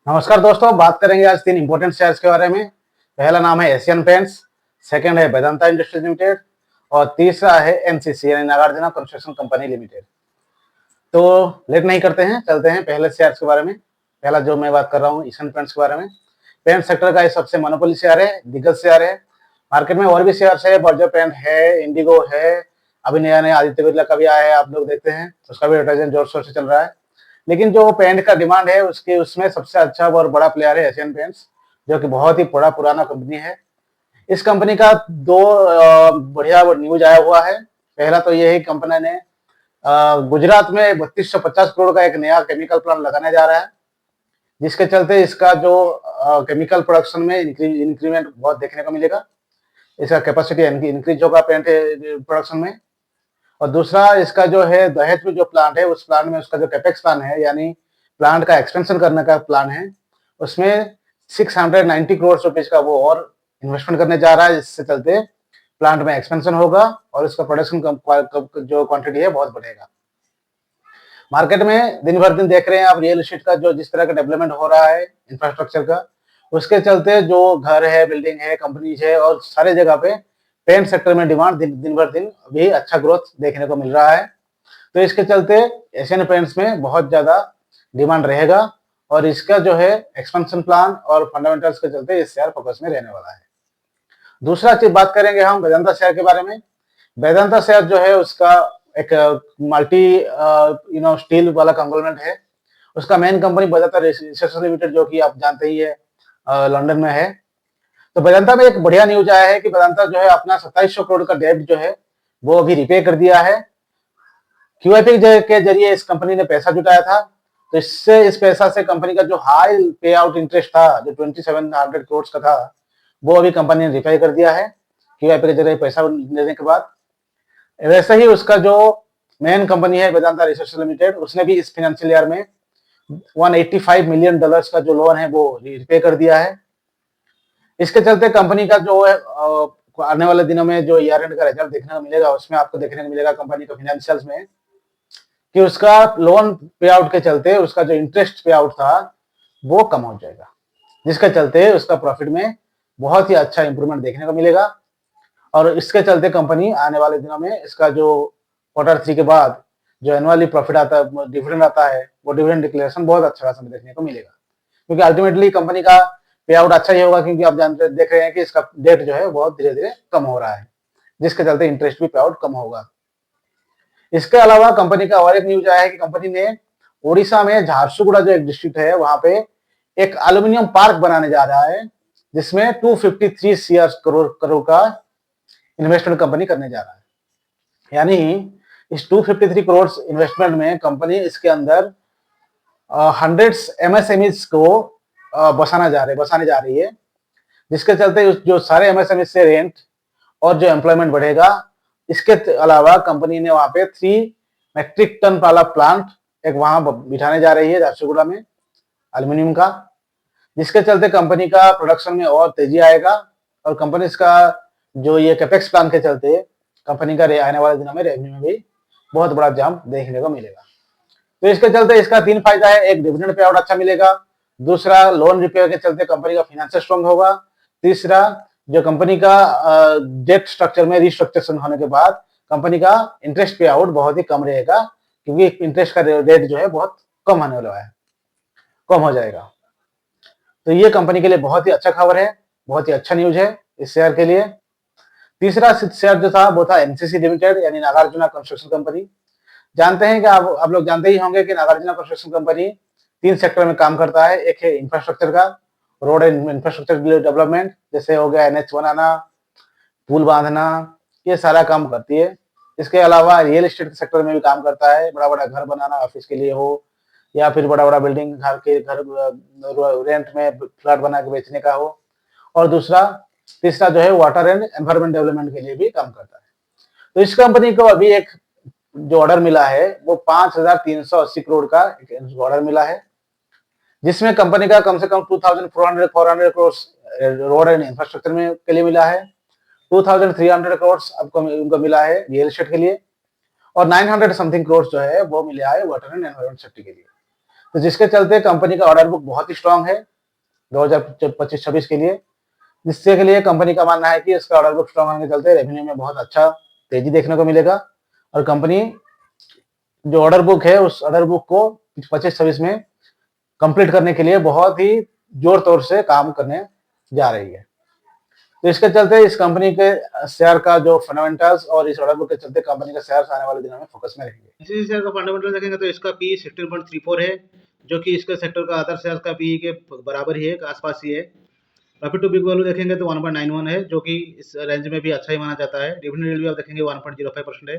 नमस्कार दोस्तों, बात करेंगे आज तीन इंपॉर्टेंट शेयर्स के बारे में। पहला नाम है एशियन पेंट्स, सेकंड है वेदांता इंडस्ट्रीज लिमिटेड और तीसरा है एनसीसी यानी नागार्जुना कंस्ट्रक्शन कंपनी लिमिटेड। तो लेट नहीं करते हैं, चलते हैं पहले शेयर्स के बारे में। पहला जो मैं बात कर रहा हूँ एशियन पेंट्स के बारे में। पेंट सेक्टर का ये सबसे मोनोपोली शेयर है, दिग्गज शेयर है। मार्केट में और भी शेयर्स है, बर्जर पेंट है, इंडिगो है, अभी नया नया आदित्य बिरला का भी आया है, आप लोग देखते हैं उसका भी एडवर्टाइजमेंट जोर शोर से चल रहा है। लेकिन जो पेंट का डिमांड है उसके उसमें सबसे अच्छा और बड़ा प्लेयर है एशियन पेंट्स, जो कि बहुत ही बड़ा पुराना कंपनी है। इस कंपनी का दो बढ़िया न्यूज आया हुआ है। पहला तो ये है कंपनी ने गुजरात में 3250 करोड़ का एक नया केमिकल प्लांट लगाने जा रहा है, जिसके चलते इसका जो केमिकल प्रोडक्शन में इंक्रीमेंट बहुत देखने को मिलेगा। इसका कैपेसिटी इंक्रीज होगा पेंट प्रोडक्शन में। और दूसरा इसका जो है दहेज में जो प्लांट है, उस प्लांट में उसका जो कैपेक्स प्लान है यानी प्लांट का एक्सपेंशन करने का प्लान है, उसमें 690 करोड़ रुपीज का वो और इन्वेस्टमेंट करने जा रहा है, जिससे चलते प्लांट में एक्सपेंशन होगा और इसका प्रोडक्शन जो क्वांटिटी है बहुत बढ़ेगा। मार्केट में दिन भर दिन देख रहे हैं आप रियल एस्टेट का जो जिस तरह का डेवलपमेंट हो रहा है इंफ्रास्ट्रक्चर का, उसके चलते जो घर है, बिल्डिंग है, कंपनीज है और सारे जगह पे पेंट सेक्टर में डिमांड दिन भर दिन अभी अच्छा ग्रोथ देखने को मिल रहा है। तो इसके चलते एशियन पेंट्स में बहुत ज्यादा डिमांड रहेगा और इसका जो है एक्सपेंशन प्लान और फंडामेंटल्स के चलते इस शेयर फोकस में रहने वाला है। दूसरा चीज बात करेंगे हम वेदांता शेयर के बारे में। वेदांता शेयर जो है उसका एक मल्टी स्टील वाला कंग्लोमरेट है। उसका main company Vedanta resources limited, जो कि आप जानते ही है लंदन में है। तो वेदांता में एक बढ़िया न्यूज आया है कि वेदांता जो है अपना 2700 करोड़ का डेट जो है वो अभी रिपे कर दिया है। क्यूआईपी के जरिए इस कंपनी ने पैसा जुटाया था, तो इससे इस पैसा से कंपनी का जो हाई पे आउट इंटरेस्ट था जो 2700 करोड़ का था, वो अभी कंपनी ने रिपे कर दिया है क्यूआईपी के जरिए पैसा देने के बाद। वैसे ही उसका जो मेन कंपनी है वेदांता रिसोर्सेज लिमिटेड, उसने भी इस फाइनेंशियल ईयर में $185 मिलियन का जो लोन है वो रिपे कर दिया है। इसके चलते कंपनी का जो है आने वाले दिनों में जो ईयर एंड का रिजल्ट देखने को मिलेगा, उसमें आपको देखने को मिलेगा कंपनी का फाइनेंशियल्स में कि उसका लोन पे आउट के चलते उसका जो इंटरेस्ट पे आउट था वो कम हो जाएगा, जिसके चलते उसका प्रॉफिट में बहुत ही अच्छा इंप्रूवमेंट देखने को मिलेगा। और इसके चलते कंपनी आने वाले दिनों में इसका जो Q3 के बाद जो एनुअली प्रॉफिट आता है, डिविडेंड आता है, वो डिविडेंड डिक्लेरेशन बहुत अच्छा खासा देखने को मिलेगा, क्योंकि अल्टीमेटली कंपनी का पे आउट अच्छा ही होगा, क्योंकि आप जानते देख रहे हैं कि इसका डेट जो है बहुत धीरे धीरे कम हो रहा है, जिसके चलते इंटरेस्ट भी पे आउट कम होगा। इसके अलावा कंपनी का और एक न्यूज आया है कि कंपनी ने ओडिशा में झारसुगुड़ा जो एक डिस्ट्रिक्ट है वहां पे एक एल्यूमिनियम पार्क बनाने जा रहा है, जिसमें 253 करोड़ का इन्वेस्टमेंट कंपनी करने जा रहा है। यानी इस 253 करोड़ इन्वेस्टमेंट में कंपनी इसके अंदर हंड्रेड्स एमएसएमईज को बसाने जा रही है, जिसके चलते जो सारे एमएसएमई से रेंट और जो एम्प्लॉयमेंट बढ़ेगा। इसके अलावा कंपनी ने वहां पे 3 मेट्रिक टन वाला प्लांट एक वहां बिठाने जा रही है झारसुगुड़ा में एल्यूमिनियम का, जिसके चलते कंपनी का प्रोडक्शन में और तेजी आएगा और कंपनी का जो ये कैपेक्स प्लान के चलते कंपनी का आने वाले दिनों में रेवेन्यू में भी बहुत बड़ा जंप देखने को मिलेगा। तो इसके चलते इसका 3 फायदा है, एक डिविडेंड पे आउट अच्छा मिलेगा, दूसरा लोन रिपेयर के चलते कंपनी का फाइनेंशियल स्ट्रॉन्ग होगा, तीसरा जो कंपनी का डेट स्ट्रक्चर में रिस्ट्रक्चरेशन होने के बाद कंपनी का इंटरेस्ट पे आउट बहुत ही कम रहेगा, क्योंकि इंटरेस्ट का रेट जो है बहुत कम होने वाला है, कम हो जाएगा। तो ये कंपनी के लिए बहुत ही अच्छा खबर है, बहुत ही अच्छा न्यूज है इस शेयर के लिए। तीसरा शेयर जो था वो था एनसीसी लिमिटेड यानी नागार्जुना कंस्ट्रक्शन कंपनी। जानते हैं कि आप लोग जानते ही होंगे कि नागार्जुना कंस्ट्रक्शन कंपनी 3 सेक्टर में काम करता है। एक है इंफ्रास्ट्रक्चर का, रोड एंड इंफ्रास्ट्रक्चर डेवलपमेंट, जैसे हो गया एनएच बनाना, पुल बांधना, ये सारा काम करती है। इसके अलावा रियल एस्टेट सेक्टर में भी काम करता है, बड़ा बड़ा घर बनाना ऑफिस के लिए हो या फिर बड़ा बड़ा बिल्डिंग घर रेंट में फ्लैट बना के बेचने का हो। और तीसरा जो है वाटर एंड एनवायरमेंट डेवलपमेंट के लिए भी काम करता है। तो इस कंपनी को अभी एक जो ऑर्डर मिला है वो 5380 करोड़ का ऑर्डर मिला है, जिसमें कंपनी का कम से कम 2400 करोड़ रोड एंड इंफ्रास्ट्रक्चर में के लिए मिला है, 2300 करोड़ आपको उनको मिला है रियल एस्टेट के लिए, और 900 समथिंग करोड़ जो है वो मिला है वाटर एंड एनवायरमेंट सेक्टर के लिए। तो जिसके चलते कंपनी का ऑर्डर बुक बहुत ही स्ट्रांग है 2025-26 के लिए, जिससे के लिए कंपनी का मानना है कि इसका ऑर्डर बुक स्ट्रांग होने के चलते रेवेन्यू में बहुत अच्छा तेजी देखने को मिलेगा और कंपनी जो ऑर्डर बुक है उस ऑर्डर बुक को 25-26 में कंप्लीट करने के लिए बहुत ही जोर तौर से काम करने जा रही है। तो इसके चलते इस कंपनी के शेयर का जो फंडामेंटल्स और इस ऑर्डर बुक के चलते कंपनी का शेयर आने वाले दिनों में फोकस में रहेंगे। इसी शेयर का फंडामेंटल देखेंगे तो इसका पी 16.34 है, जो कि इसके सेक्टर का अदर शेयर का पी के बराबर ही है, आसपास ही है। प्रॉफिट टू बिग वैल्यू देखेंगे तो 1.91 है, जो कि इस रेंज में भी अच्छा ही माना जाता है। डिविडेंड यील्ड भी आप देखेंगे 1.05% है,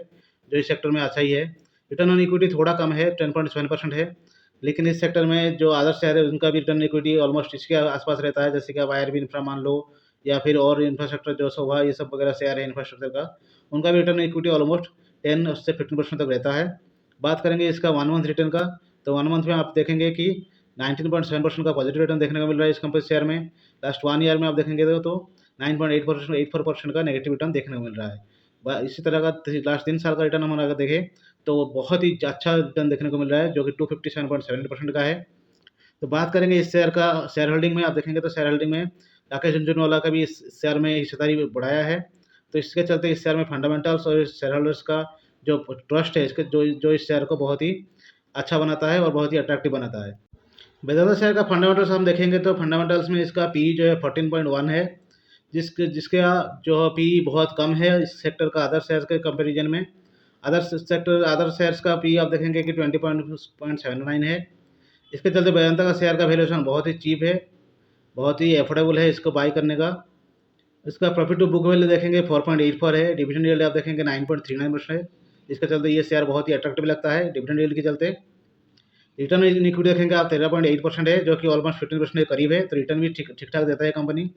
जो इस सेक्टर में अच्छा ही है। रिटर्न ऑन इक्विटी थोड़ा कम है, 10.7% है, लेकिन इस सेक्टर में जो अदर शेयर है उनका भी रिटर्न इक्विटी ऑलमोस्ट इसके आसपास रहता है, जैसे कि वायर इंफ्रा मान लो या फिर और इंफ्रास्ट्रक्चर जो शोभा ये सब वगैरह शेयर है इंफ्रास्ट्रक्चर का, उनका भी रिटर्न इक्विटी ऑलमोस्ट 10 से 15% तक रहता है। बात करेंगे इसका 1 मंथ रिटर्न का, तो 1 मंथ में आप देखेंगे कि 19.7% का पॉजिटिव रिटर्न देखने को मिल रहा है इस कंपनी शेयर में। लास्ट 1 ईयर में आप देखेंगे तो 9.84% का नेगेटिव रिटर्न देखने को मिल रहा है। इसी तरह का लास्ट 3 साल का रिटर्न हम अगर देखें तो बहुत ही अच्छा रिटर्न देखने को मिल रहा है, जो कि 257.7% का है। तो बात करेंगे इस शेयर का शेयर होल्डिंग में, आप देखेंगे तो शेयर होल्डिंग में राकेश झुनझुनवाला का भी इस शेयर में हिस्सेदारी बढ़ाया है। तो इसके चलते इस शेयर में फंडामेंटल्स और इस शेयर होल्डर्स का जो ट्रस्ट है इसके जो इस शेयर को बहुत ही अच्छा बनाता है और बहुत ही अट्रैक्टिव बनाता है। वेदांता शेयर का फंडामेंटल्स हम देखेंगे तो फंडामेंटल्स में इसका पी जो है 14.1 है, जिसका जो पी बहुत कम है इस सेक्टर का अदर शेयर्स के कंपेरिजन में। अदर शेयर्स का पी आप देखेंगे कि 20.79 है। इसके चलते वेदांता का शेयर का वैल्यूएशन बहुत ही चीप है, बहुत ही एफोर्डेबल है इसको बाई करने का। इसका प्रॉफिट टू बुक वैल्यू देखेंगे 4.84 है, डिविडेंड यील्ड आप देखेंगे 9.39% है। इसके चलते ये शेयर बहुत ही अट्रैक्टिव लगता है डिविडेंड यील्ड के चलते। रिटर्न इन इक्विटी देखेंगे आप 13.8% है, जो कि ऑलमोस्ट 15% के करीब है, तो रिटर्न भी ठीक ठाक देता है कंपनी।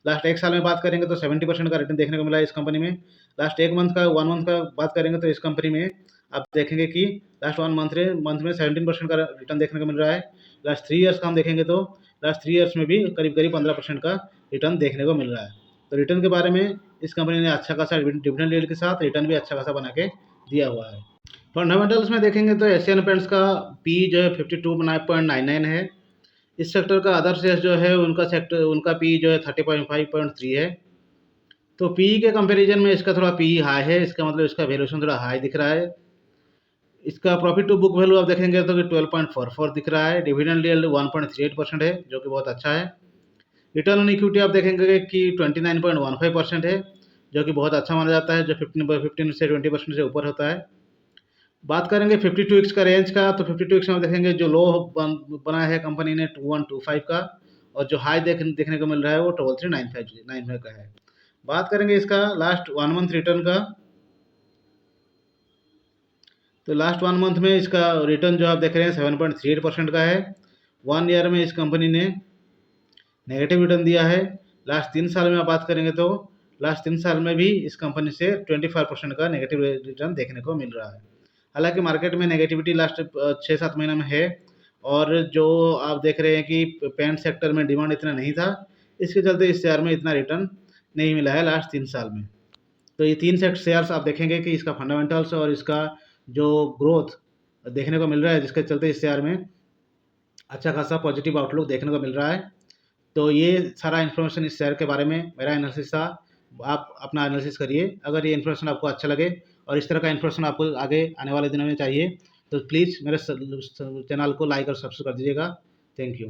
लास्ट 1 साल में बात करेंगे तो 70% का रिटर्न देखने को मिला है इस कंपनी में। लास्ट 1 मंथ का बात करेंगे तो इस कंपनी में आप देखेंगे कि लास्ट 1 मंथ में 17% का रिटर्न देखने को मिल रहा है। लास्ट 3 ईयर्स का हम देखेंगे तो लास्ट 3 ईयर्स में भी करीब 15% का रिटर्न देखने को मिल रहा है। तो रिटर्न के बारे में इस कंपनी ने अच्छा खासा डिविडेंड यील्ड के साथ रिटर्न भी अच्छा खासा बना के दिया हुआ है। फंडामेंटल्स में देखेंगे तो एशियन पेंट्स का पी जो है 52.99 है। इस सेक्टर का अदर शेयर्स जो है उनका पी जो है 30.5.3 है। तो पी के कंपैरिजन में इसका थोड़ा पी हाई है, इसका मतलब इसका वैल्यूएशन थोड़ा हाई दिख रहा है। इसका प्रॉफिट टू बुक वैल्यू आप देखेंगे तो 12.44 दिख रहा है। डिविडेंड यील्ड 1.38% है, जो कि बहुत अच्छा है। रिटर्न ऑन इक्विटी आप देखेंगे कि 29.15% है, जो कि बहुत अच्छा माना जाता है, जो 15 से 20% से ऊपर होता है। बात करेंगे 52X का रेंज का, तो 52X में देखेंगे जो लो बनाया है कंपनी ने 2125 का, और जो हाई देखने को मिल रहा है वो 12395 का है। बात करेंगे इसका लास्ट 1 मंथ रिटर्न का, तो लास्ट 1 मंथ में इसका रिटर्न जो आप देख रहे हैं 7.38% का है। 1 ईयर में इस कंपनी ने नेगेटिव रिटर्न दिया है। लास्ट 3 साल में आप बात करेंगे तो लास्ट 3 साल में भी इस कंपनी से 25% का नेगेटिव रिटर्न देखने को मिल रहा है। हालांकि मार्केट में नेगेटिविटी लास्ट 6-7 महीने में है, और जो आप देख रहे हैं कि पेंट सेक्टर में डिमांड इतना नहीं था, इसके चलते इस शेयर में इतना रिटर्न नहीं मिला है लास्ट 3 साल में। तो ये 3 सेक्टर शेयर्स आप देखेंगे कि इसका फंडामेंटल्स और इसका जो ग्रोथ देखने को मिल रहा है, जिसके चलते इस शेयर में अच्छा खासा पॉजिटिव आउटलुक देखने को मिल रहा है। तो ये सारा इन्फॉर्मेशन इस शेयर के बारे में मेरा एनालिसिस था। आप अपना एनालिसिस करिए। अगर ये इन्फॉर्मेशन आपको अच्छा लगे और इस तरह का इन्फॉर्मेशन आपको आगे आने वाले दिनों में चाहिए, तो प्लीज़ मेरे चैनल को लाइक और सब्सक्राइब कर दीजिएगा। Thank you.